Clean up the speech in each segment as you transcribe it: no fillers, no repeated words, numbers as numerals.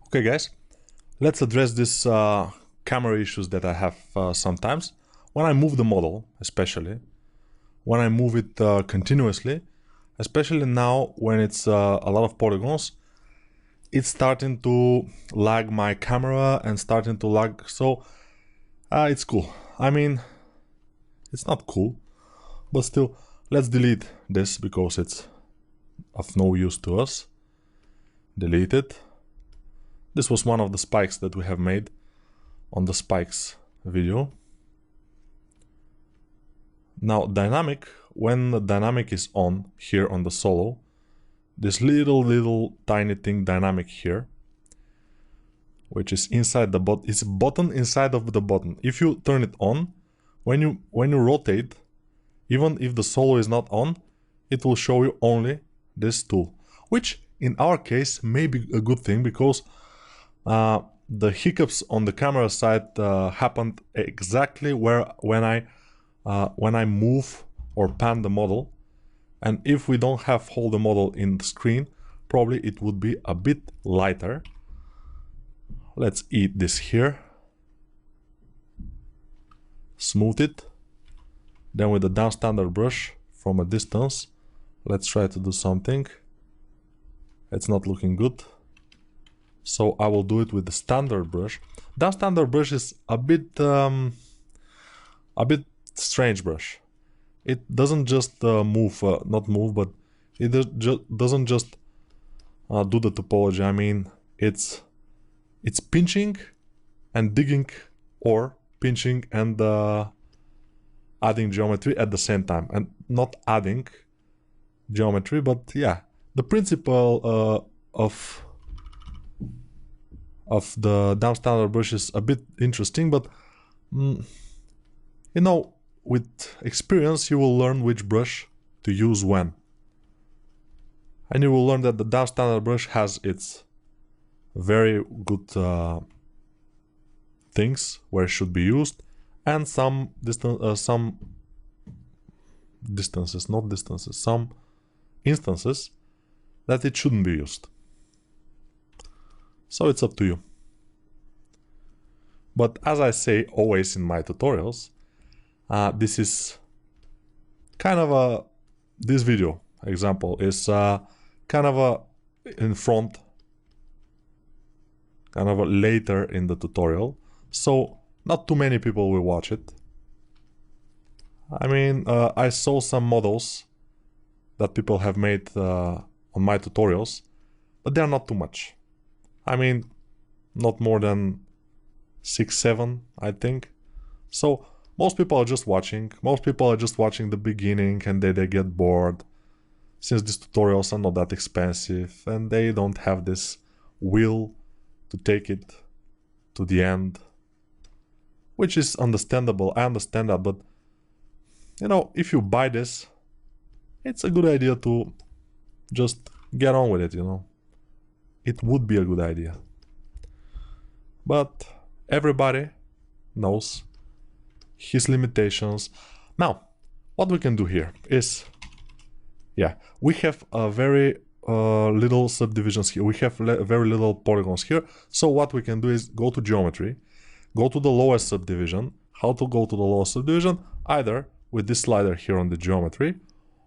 Okay guys, let's address this camera issues that I have sometimes. When I move the model, especially, when I move it continuously, especially now when it's a lot of polygons, it's starting to lag my camera and starting to lag, so it's cool. I mean, it's not cool, but still, let's delete this because it's of no use to us. Delete it. This was one of the spikes that we have made on the spikes video. Now dynamic, when the dynamic is on here on the solo, this little tiny thing dynamic here, which is inside the button, it's a button inside of the button. If you turn it on, when you rotate, even if the solo is not on, it will show you only this tool, which in our case may be a good thing because the hiccups on the camera side happened exactly when I move or pan the model, and if we don't have hold the model in the screen, probably it would be a bit lighter. Let's eat this here, smooth it, then with the down standard brush from a distance, let's try to do something. It's not looking good. So I will do it with the standard brush. Down standard brush is a bit strange brush. It doesn't just not move, but it doesn't just do the topology. I mean, it's pinching and digging, or pinching and adding geometry at the same time, and not adding geometry, but yeah, the principle of the down standard brush is a bit interesting, but you know, with experience you will learn which brush to use when, and you will learn that the down standard brush has its very good things where it should be used, and some instances that it shouldn't be used. So it's up to you. But as I say always in my tutorials, this is kind of this video example is kind of in front, kind of later in the tutorial, so not too many people will watch it. I mean, I saw some models that people have made on my tutorials, but they are not too much. I mean, not more than 6-7, I think. So most people are just watching. Most people are just watching the beginning, and they get bored, since these tutorials are not that expensive and they don't have this will to take it to the end, which is understandable. I understand that, but you know, if you buy this, it's a good idea to just get on with it, you know. It would be a good idea. But everybody knows his limitations. Now, what we can do here is, yeah, we have a very little subdivisions here. We have very little polygons here. So what we can do is go to geometry, go to the lowest subdivision. How to go to the lowest subdivision? Either with this slider here on the geometry,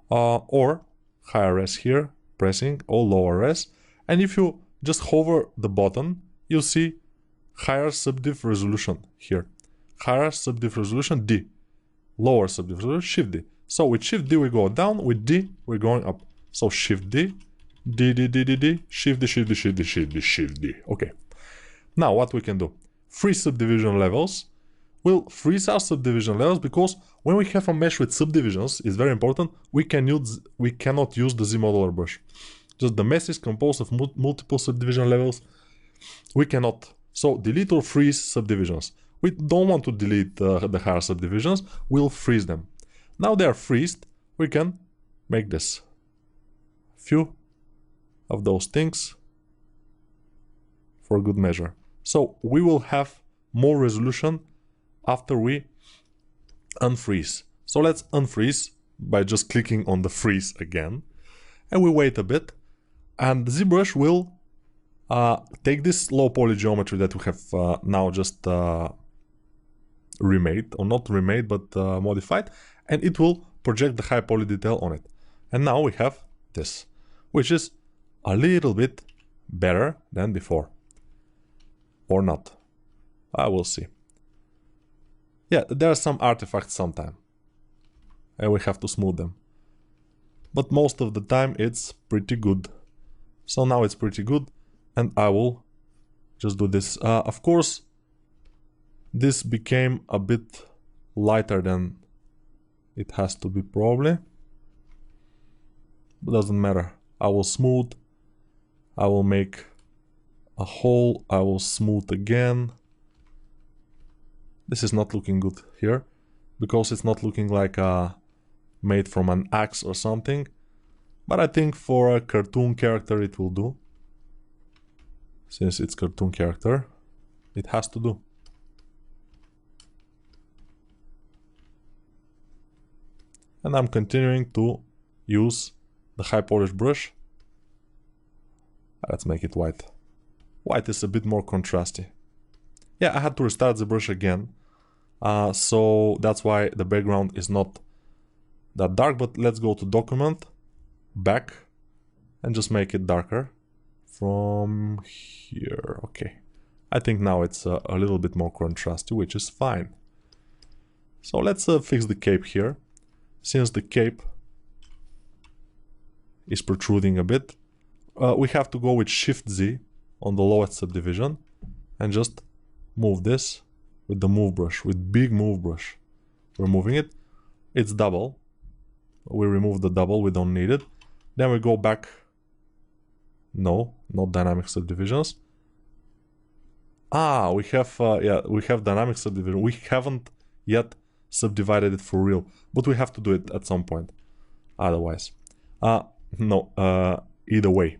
or higher res here, pressing, or lower res. And if you just hover the button, you'll see higher subdiv resolution here. Higher subdiv resolution D. Lower subdiv resolution Shift D. So with Shift D we go down, with D we're going up. So Shift D, D, D, D, D, D, Shift D, Shift D, Shift D, Shift D, Shift D. Okay. Now what we can do? Freeze subdivision levels. We'll freeze our subdivision levels because when we have a mesh with subdivisions, it's very important, we cannot use the Z modeler brush. Just the mesh is composed of multiple subdivision levels. We cannot. So delete or freeze subdivisions. We don't want to delete the higher subdivisions. We'll freeze them. Now they are freezed. We can make this. Few of those things for good measure. So we will have more resolution after we unfreeze. So let's unfreeze by just clicking on the freeze again. And we wait a bit. And ZBrush will take this low poly geometry that we have now just remade, or not remade, but modified, and it will project the high poly detail on it. And now we have this, which is a little bit better than before. Or not. I will see. Yeah, there are some artifacts sometimes, and we have to smooth them. But most of the time it's pretty good. So now it's pretty good, and I will just do this. Of course, this became a bit lighter than it has to be probably. But doesn't matter. I will smooth. I will make a hole. I will smooth again. This is not looking good here, because it's not looking like made from an axe or something. But I think for a cartoon character it will do. Since it's cartoon character, it has to do. And I'm continuing to use the high polish brush. Let's make it white. White is a bit more contrasty. Yeah, I had to restart the brush again. So that's why the background is not that dark, but let's go to document, back, and just make it darker from here. Okay, I think now it's a little bit more contrasty, which is fine. So let's fix the cape here. Since the cape is protruding a bit, we have to go with Shift Z on the lowest subdivision and just move this with the move brush, with big move brush. We're moving it. It's double. We remove the double, we don't need it. Then we go back. No, not dynamic subdivisions. We have yeah, we have dynamic subdivision. We haven't yet subdivided it for real, but we have to do it at some point. Otherwise, no. Either way,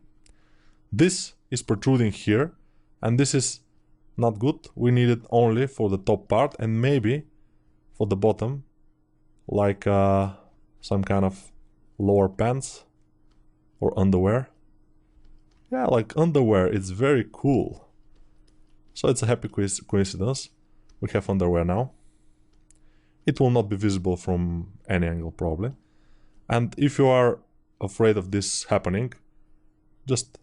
this is protruding here, and this is not good. We need it only for the top part and maybe for the bottom, like some kind of lower pants or underwear. Yeah, like underwear. It's very cool. So it's a happy coincidence. We have underwear now. It will not be visible from any angle probably. And if you are afraid of this happening, just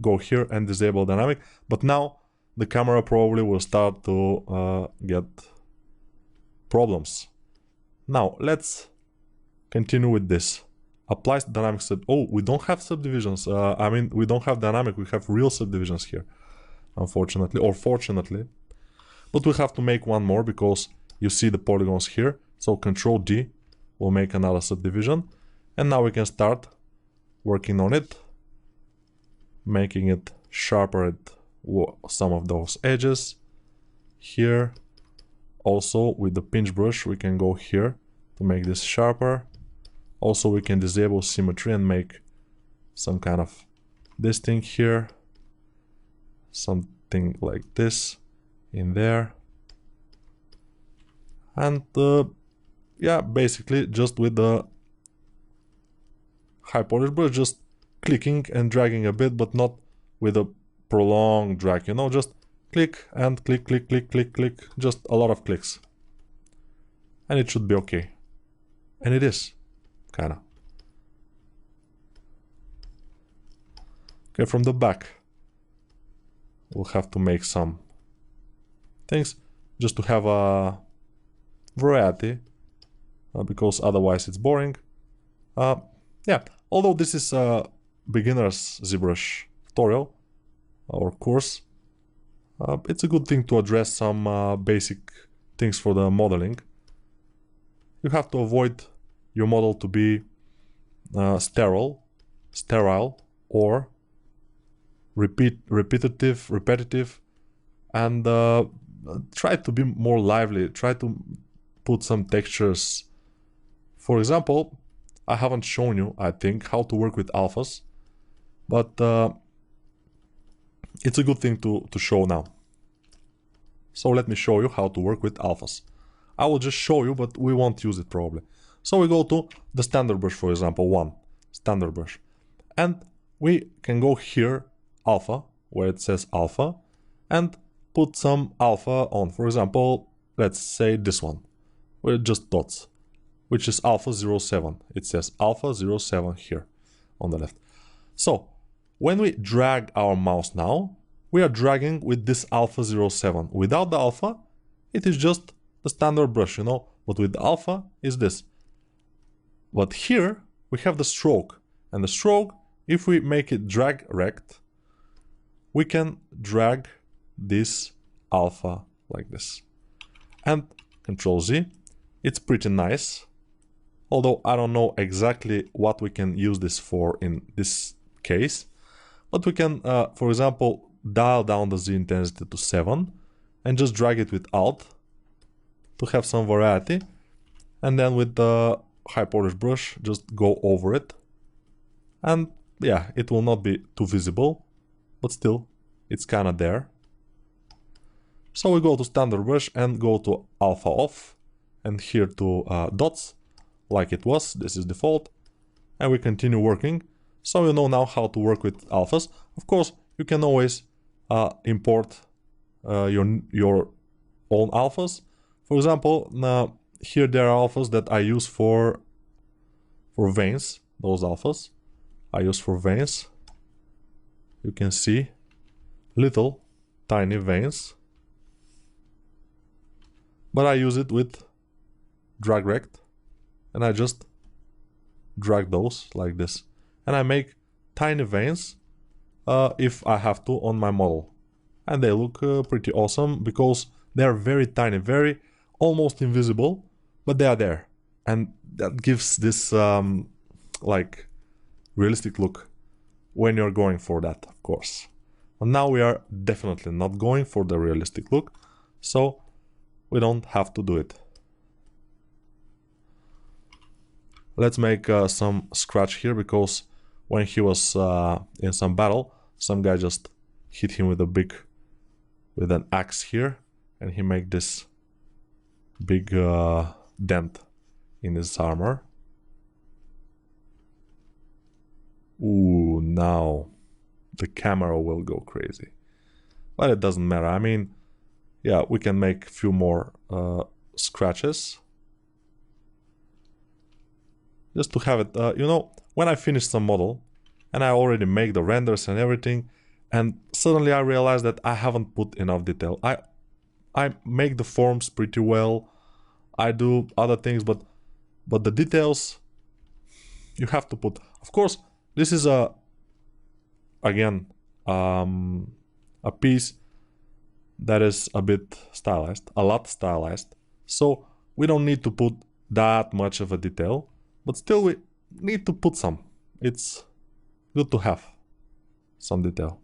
go here and disable dynamic. But now the camera probably will start to get problems. Now let's continue with this. Apply dynamic oh, we don't have subdivisions. I mean, we don't have dynamic, we have real subdivisions here, unfortunately, or fortunately. But we have to make one more because you see the polygons here. So Control D will make another subdivision. And now we can start working on it, making it sharper at some of those edges. Here, also with the pinch brush, we can go here to make this sharper. Also, we can disable symmetry and make some kind of this thing here, something like this in there. And yeah, basically just with the high polish brush, just clicking and dragging a bit, but not with a prolonged drag, you know, just click and click, click, click, click, click, just a lot of clicks. And it should be okay. And it is, kinda. Okay, from the back, we'll have to make some things just to have a variety, because otherwise it's boring. Yeah, although this is a beginner's ZBrush tutorial or course, it's a good thing to address some basic things for the modeling. You have to avoid your model to be sterile, or repetitive, and try to be more lively. Try to put some textures. For example, I haven't shown you, I think, how to work with alphas, but it's a good thing to show now. So let me show you how to work with alphas. I will just show you, but we won't use it probably. So we go to the standard brush, for example, standard brush. And we can go here, alpha, where it says alpha and put some alpha on. For example, let's say this one, with just dots, which is alpha 07. It says alpha 07 here on the left. So when we drag our mouse now, we are dragging with this alpha 07. Without the alpha, it is just the standard brush, you know, but with the alpha is this. But here we have the stroke, and the stroke, if we make it drag rect, we can drag this alpha like this. And Control Z, it's pretty nice. Although I don't know exactly what we can use this for in this case. But we can, for example, dial down the Z intensity to 7 and just drag it with Alt to have some variety. And then with the high polish brush, just go over it. And yeah, it will not be too visible, but still, it's kind of there. So we go to standard brush and go to alpha off and here to dots, like it was. This is default. And we continue working. So you know now how to work with alphas. Of course, you can always import your own alphas. For example, now here there are alphas that I use for veins. Those alphas I use for veins. You can see little tiny veins. But I use it with drag rect. And I just drag those like this. And I make tiny veins if I have to on my model. And they look pretty awesome because they are very tiny, very almost invisible, but they are there. And that gives this like realistic look when you're going for that, of course. And now we are definitely not going for the realistic look, so we don't have to do it. Let's make some scratch here, because when he was in some battle, some guy just hit him with an axe here, and he made this big dent in his armor. Ooh, now the camera will go crazy. But it doesn't matter. I mean, yeah, we can make a few more scratches. Just to have it, you know, when I finish some model, and I already make the renders and everything, and suddenly I realize that I haven't put enough detail. I make the forms pretty well, I do other things, but the details you have to put. Of course, this is again a piece that is a bit stylized, a lot stylized, so we don't need to put that much of a detail, but still we need to put some. It's good to have some detail.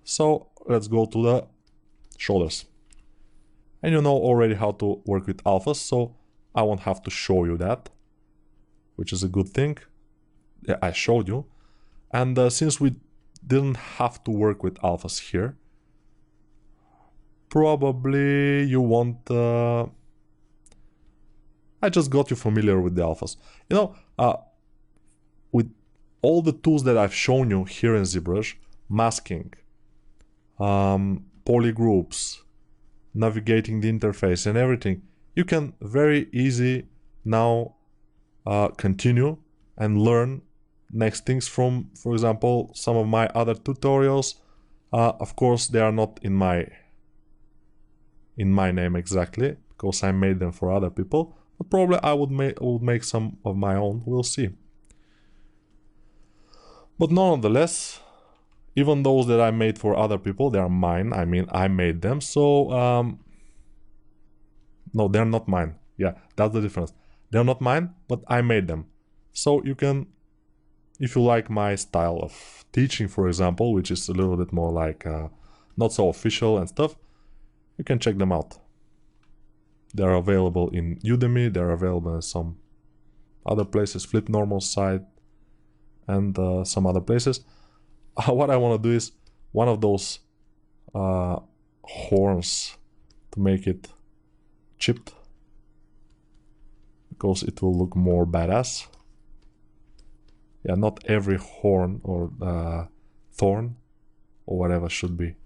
So let's go to the shoulders. And you know already how to work with alphas, so I won't have to show you that, which is a good thing. Yeah, I showed you. And since we didn't have to work with alphas here, probably you won't... I just got you familiar with the alphas. You know, with all the tools that I've shown you here in ZBrush, masking, polygroups, navigating the interface and everything, you can very easy now continue and learn next things from, for example, some of my other tutorials. Of course, they are not in my name exactly, because I made them for other people, but probably I would make some of my own, we'll see. But nonetheless, even those that I made for other people, they are mine. I mean, I made them, so... no, they're not mine. Yeah, that's the difference. They're not mine, but I made them. So you can, if you like my style of teaching, for example, which is a little bit more like not so official and stuff, you can check them out. They're available in Udemy, they're available in some other places, Flip Normal site, and some other places. What I want to do is one of those horns to make it chipped, because it will look more badass. Yeah, not every horn or thorn or whatever should be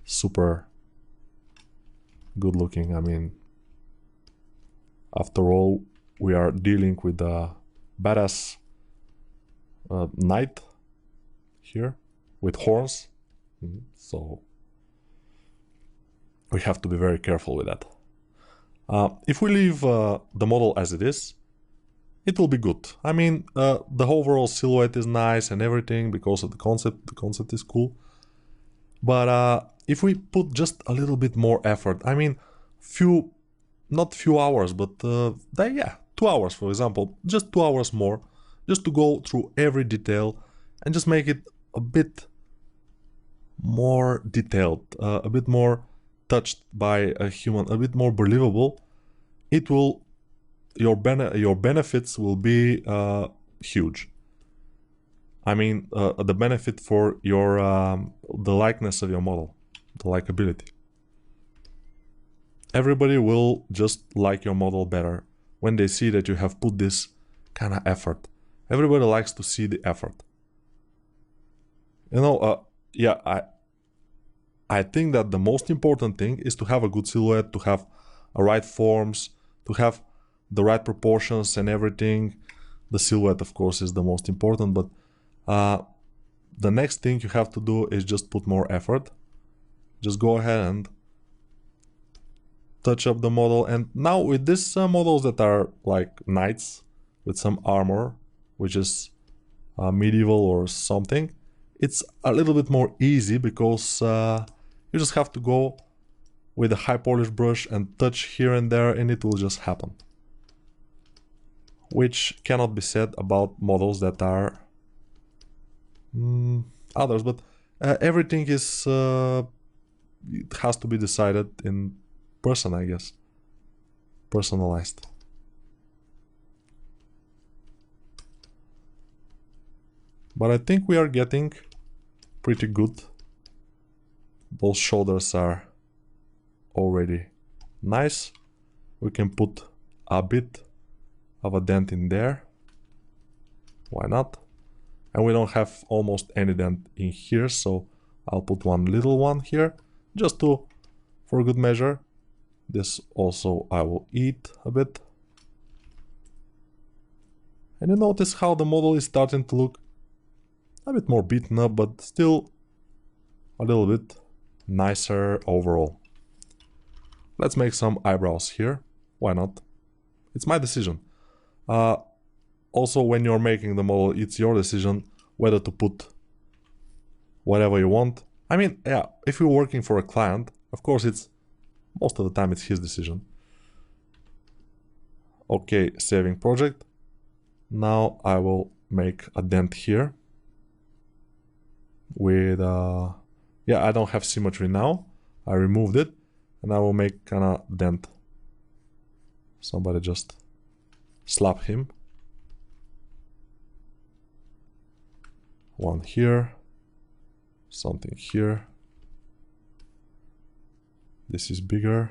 super good looking. I mean, after all, we are dealing with a badass knight here with horns, so we have to be very careful with that. If we leave the model as it is, it will be good. I mean, the overall silhouette is nice and everything because of the concept is cool. But if we put just a little bit more effort, I mean, not few hours, but yeah, 2 hours, for example, just 2 hours more, just to go through every detail and just make it a bit more detailed, a bit more touched by a human, a bit more believable, it will, your benefits will be huge. I mean, the benefit for your the likeness of your model, the likability. Everybody will just like your model better when they see that you have put this kind of effort. Everybody likes to see the effort. You know, yeah, I think that the most important thing is to have a good silhouette, to have a right forms, to have the right proportions and everything. The silhouette, of course, is the most important, but the next thing you have to do is just put more effort. Just go ahead and touch up the model. And now with these models that are like knights with some armor, which is medieval or something, it's a little bit more easy because you just have to go with a high polish brush and touch here and there and it will just happen. Which cannot be said about models that are others, but everything is it has to be decided in person, I guess. Personalized. But I think we are getting pretty good. Both shoulders are already nice. We can put a bit of a dent in there. Why not? And we don't have almost any dent in here, so I'll put one little one here, just for good measure. This also I will eat a bit. And you notice how the model is starting to look a bit more beaten up, but still a little bit nicer overall. Let's make some eyebrows here. Why not? It's my decision. Also, when you're making the model, it's your decision whether to put whatever you want. I mean, yeah, if you're working for a client, of course it's most of the time it's his decision. Okay, saving project. Now I will make a dent here with yeah, I don't have symmetry now. I removed it and I will make kind of dent. Somebody just slap him. One here, something here. This is bigger.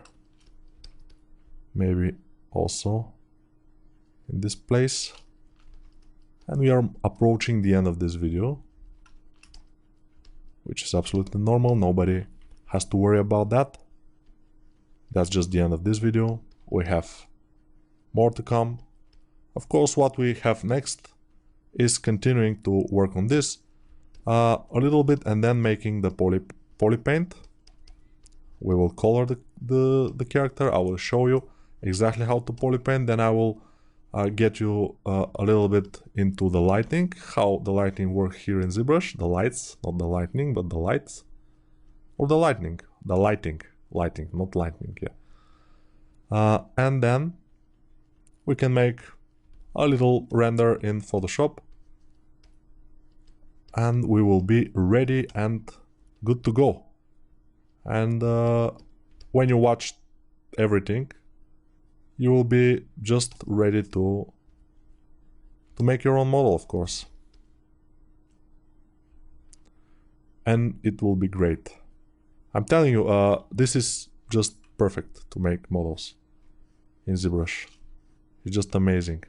Maybe also in this place. And we are approaching the end of this video, which is absolutely normal. Nobody has to worry about that. That's just the end of this video. We have more to come. Of course, what we have next is continuing to work on this a little bit and then making the poly paint. We will color the character. I will show you exactly how to poly paint. Then I will get you a little bit into the lighting, how the lighting works here in ZBrush. The lights, not the lightning, but the lights. Or the lighting, not lightning, yeah. And then we can make a little render in Photoshop. And we will be ready and good to go. And when you watch everything, you will be just ready to make your own model, of course. And it will be great. I'm telling you, this is just perfect to make models in ZBrush. It's just amazing.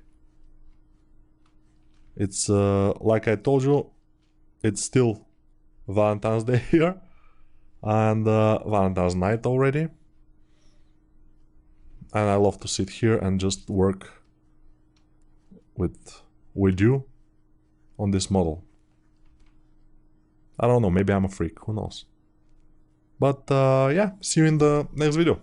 It's like I told you, it's still Valentine's Day here, and Valentine's night already. And I love to sit here and just work with you on this model. I don't know, maybe I'm a freak, who knows. But yeah, see you in the next video.